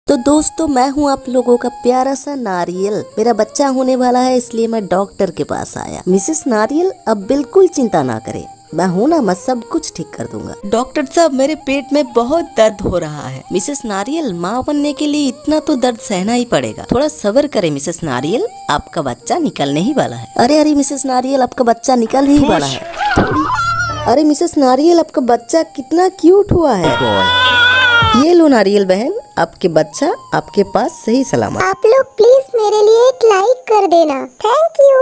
तो दोस्तों मैं हूँ आप लोगों का प्यारा सा नारियल। मेरा बच्चा होने वाला है इसलिए मैं डॉक्टर के पास आया। मिसेस नारियल अब बिल्कुल चिंता ना करें, मैं हूँ ना, मैं सब कुछ ठीक कर दूंगा। डॉक्टर साहब मेरे पेट में बहुत दर्द हो रहा है। मिसेस नारियल माँ बनने के लिए इतना तो दर्द सहना ही पड़ेगा, थोड़ा सब्र करें मिसेस नारियल, आपका बच्चा निकलने ही वाला है। अरे अरे मिसेस नारियल आपका बच्चा निकल ही वाला है। अरे मिसेस नारियल आपका बच्चा कितना क्यूट हुआ है। ये लो नारियल बहन, आपके बच्चा आपके पास सही सलामत। आप लोग प्लीज मेरे लिए एक लाइक कर देना। Thank you.